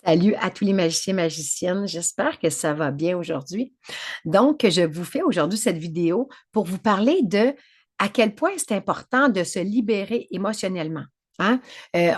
Salut à tous les magiciens, magiciennes. J'espère que ça va bien aujourd'hui. Donc, je vous fais aujourd'hui cette vidéo pour vous parler de à quel point c'est important de se libérer émotionnellement. Hein?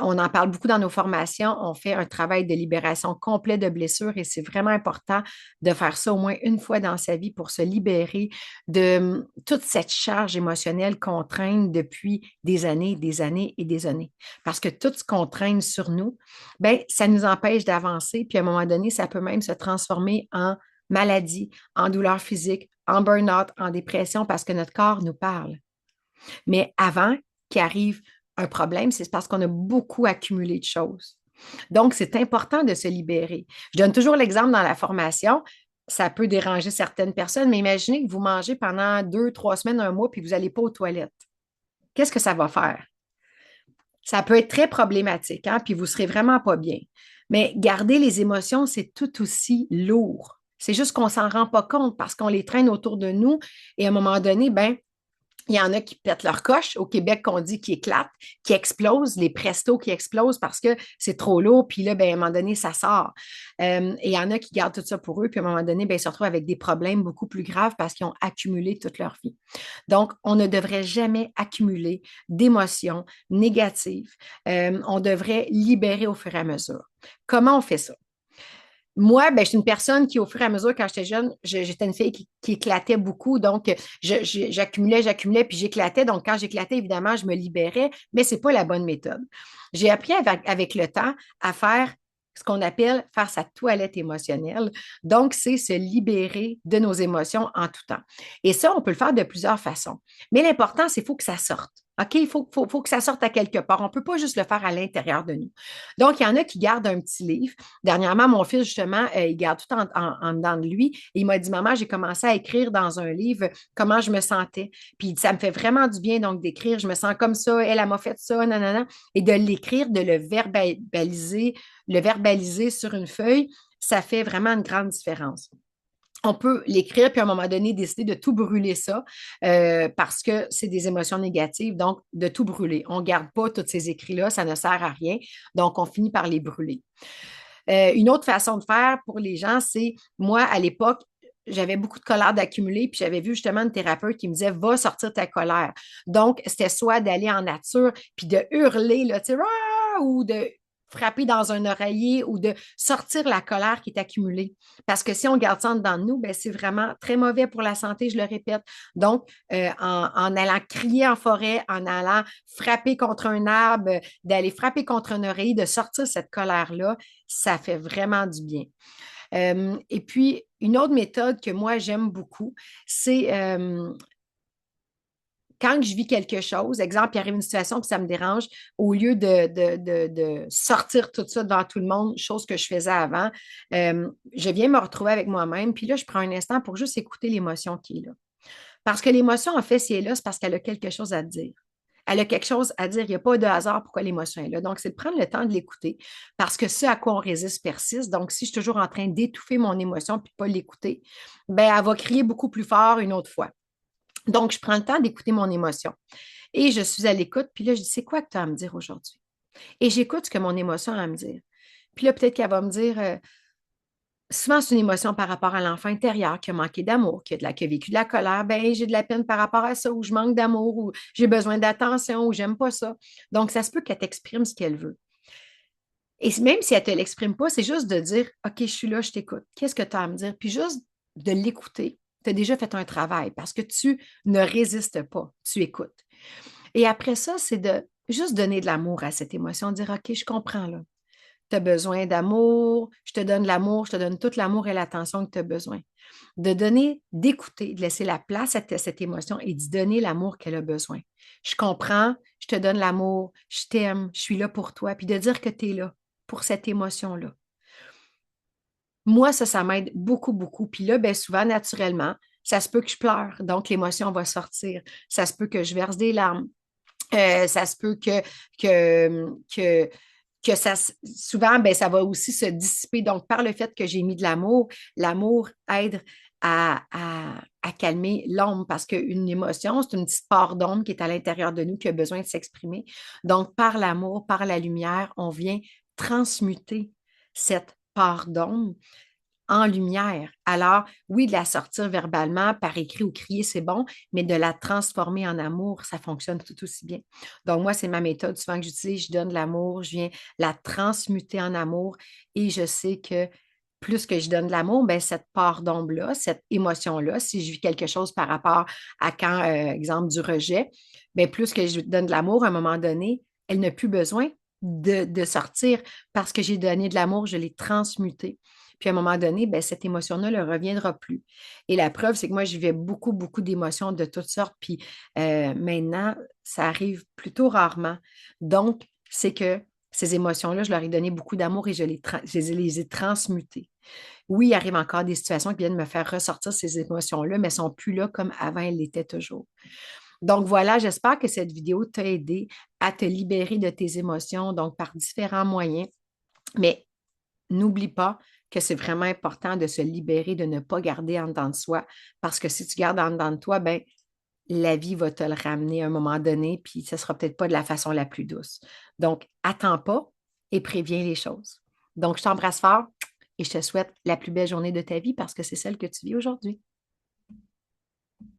On en parle beaucoup dans nos formations. On fait un travail de libération complet de blessures et c'est vraiment important de faire ça au moins une fois dans sa vie pour se libérer de toute cette charge émotionnelle qu'on traîne depuis des années, des années et des années. Parce que tout ce qu'on traîne sur nous, ben, ça nous empêche d'avancer. Puis à un moment donné, ça peut même se transformer en maladie, en douleur physique, en burn-out, en dépression parce que notre corps nous parle. Mais avant qu'arrive un problème, c'est parce qu'on a beaucoup accumulé de choses. Donc, c'est important de se libérer. Je donne toujours l'exemple dans la formation. Ça peut déranger certaines personnes, mais imaginez que vous mangez pendant 2, 3 semaines, un mois, puis vous n'allez pas aux toilettes. Qu'est-ce que ça va faire? Ça peut être très problématique, hein, puis vous ne serez vraiment pas bien. Mais garder les émotions, c'est tout aussi lourd. C'est juste qu'on ne s'en rend pas compte parce qu'on les traîne autour de nous et à un moment donné, ben, il y en a qui pètent leur coche, au Québec qu'on dit qui éclatent, qui explosent, les prestos qui explosent parce que c'est trop lourd, puis là, ben, à un moment donné, ça sort. Et il y en a qui gardent tout ça pour eux, puis à un moment donné, ben, ils se retrouvent avec des problèmes beaucoup plus graves parce qu'ils ont accumulé toute leur vie. Donc, on ne devrait jamais accumuler d'émotions négatives. On devrait libérer au fur et à mesure. Comment on fait ça? Moi, ben, je suis une personne qui, au fur et à mesure, quand j'étais jeune, j'étais une fille qui éclatait beaucoup. Donc, j'accumulais, puis j'éclatais. Donc, quand j'éclatais, évidemment, je me libérais, mais ce n'est pas la bonne méthode. J'ai appris avec le temps à faire ce qu'on appelle faire sa toilette émotionnelle. Donc, c'est se libérer de nos émotions en tout temps. Et ça, on peut le faire de plusieurs façons. Mais l'important, c'est qu'il faut que ça sorte. OK? Il faut que ça sorte à quelque part. On ne peut pas juste le faire à l'intérieur de nous. Donc, il y en a qui gardent un petit livre. Dernièrement, mon fils, justement, il garde tout en dedans de lui. Et il m'a dit, Maman, j'ai commencé à écrire dans un livre comment je me sentais. Puis ça me fait vraiment du bien, donc, d'écrire. Je me sens comme ça, elle m'a fait ça, nanana. Et de l'écrire, de le verbaliser sur une feuille, ça fait vraiment une grande différence. On peut l'écrire, puis à un moment donné, décider de tout brûler ça parce que c'est des émotions négatives, donc de tout brûler. On ne garde pas tous ces écrits-là, ça ne sert à rien, donc on finit par les brûler. Une autre façon de faire pour les gens, c'est moi, à l'époque, j'avais beaucoup de colère d'accumuler, puis j'avais vu justement une thérapeute qui me disait va sortir ta colère. Donc, c'était soit d'aller en nature, puis de hurler, là, tu sais, ou de frapper dans un oreiller ou de sortir la colère qui est accumulée. Parce que si on garde ça dedans de nous, ben, c'est vraiment très mauvais pour la santé, je le répète. Donc, en allant crier en forêt, en allant frapper contre un arbre, d'aller frapper contre un oreiller, de sortir cette colère-là, ça fait vraiment du bien. Et puis, une autre méthode que moi, j'aime beaucoup, c'est quand je vis quelque chose, exemple, il arrive une situation que ça me dérange, au lieu de sortir tout ça devant tout le monde, chose que je faisais avant, je viens me retrouver avec moi-même, puis là, je prends un instant pour juste écouter l'émotion qui est là. Parce que l'émotion, en fait, si elle est là, c'est parce qu'elle a quelque chose à dire. Elle a quelque chose à dire. Il n'y a pas de hasard pourquoi l'émotion est là. Donc, c'est de prendre le temps de l'écouter parce que ce à quoi on résiste persiste. Donc, si je suis toujours en train d'étouffer mon émotion puis de ne pas l'écouter, ben, elle va crier beaucoup plus fort une autre fois. Donc, je prends le temps d'écouter mon émotion. Et je suis à l'écoute. Puis là, je dis, c'est quoi que tu as à me dire aujourd'hui? Et j'écoute ce que mon émotion a à me dire. Puis là, peut-être qu'elle va me dire, souvent, c'est une émotion par rapport à l'enfant intérieur qui a manqué d'amour, qui a vécu de la colère. Ben, j'ai de la peine par rapport à ça, ou je manque d'amour, ou j'ai besoin d'attention, ou j'aime pas ça. Donc, ça se peut qu'elle t'exprime ce qu'elle veut. Et même si elle ne te l'exprime pas, c'est juste de dire, OK, je suis là, je t'écoute. Qu'est-ce que tu as à me dire? Puis juste de l'écouter. Tu as déjà fait un travail parce que tu ne résistes pas, tu écoutes. Et après ça, c'est de juste donner de l'amour à cette émotion, dire, OK, je comprends là. Tu as besoin d'amour, je te donne l'amour, je te donne tout l'amour et l'attention que tu as besoin. De donner, d'écouter, de laisser la place à cette émotion et d'y donner l'amour qu'elle a besoin. Je comprends, je te donne l'amour, je t'aime, je suis là pour toi, puis de dire que tu es là pour cette émotion-là. Moi, ça m'aide beaucoup, beaucoup. Puis là, bien souvent, naturellement, ça se peut que je pleure, donc l'émotion va sortir. Ça se peut que je verse des larmes. Ça se peut que, que ça, souvent, ben, ça va aussi se dissiper. Donc, par le fait que j'ai mis de l'amour aide à calmer l'ombre parce qu'une émotion, c'est une petite part d'ombre qui est à l'intérieur de nous qui a besoin de s'exprimer. Donc, par l'amour, par la lumière, on vient transmuter cette part d'ombre en lumière. Alors, oui, de la sortir verbalement, par écrit ou crier, c'est bon, mais de la transformer en amour, ça fonctionne tout aussi bien. Donc, moi, c'est ma méthode souvent que j'utilise. Je donne de l'amour, je viens la transmuter en amour et je sais que plus que je donne de l'amour, ben, cette part d'ombre-là, cette émotion-là, si je vis quelque chose par rapport à quand, exemple, du rejet, ben, plus que je donne de l'amour, à un moment donné, elle n'a plus besoin de sortir parce que j'ai donné de l'amour, je l'ai transmuté. Puis à un moment donné, ben, cette émotion-là ne reviendra plus. Et la preuve, c'est que moi, je vivais beaucoup, beaucoup d'émotions de toutes sortes. Puis maintenant, ça arrive plutôt rarement. Donc, c'est que ces émotions-là, je leur ai donné beaucoup d'amour et je les ai transmutées. Oui, il arrive encore des situations qui viennent me faire ressortir ces émotions-là, mais elles ne sont plus là comme avant elles l'étaient toujours. Donc voilà, j'espère que cette vidéo t'a aidé à te libérer de tes émotions, donc par différents moyens. Mais n'oublie pas que c'est vraiment important de se libérer, de ne pas garder en dedans de soi, parce que si tu gardes en dedans de toi, ben, la vie va te le ramener à un moment donné, puis ce ne sera peut-être pas de la façon la plus douce. Donc, attends pas et préviens les choses. Donc, je t'embrasse fort et je te souhaite la plus belle journée de ta vie parce que c'est celle que tu vis aujourd'hui.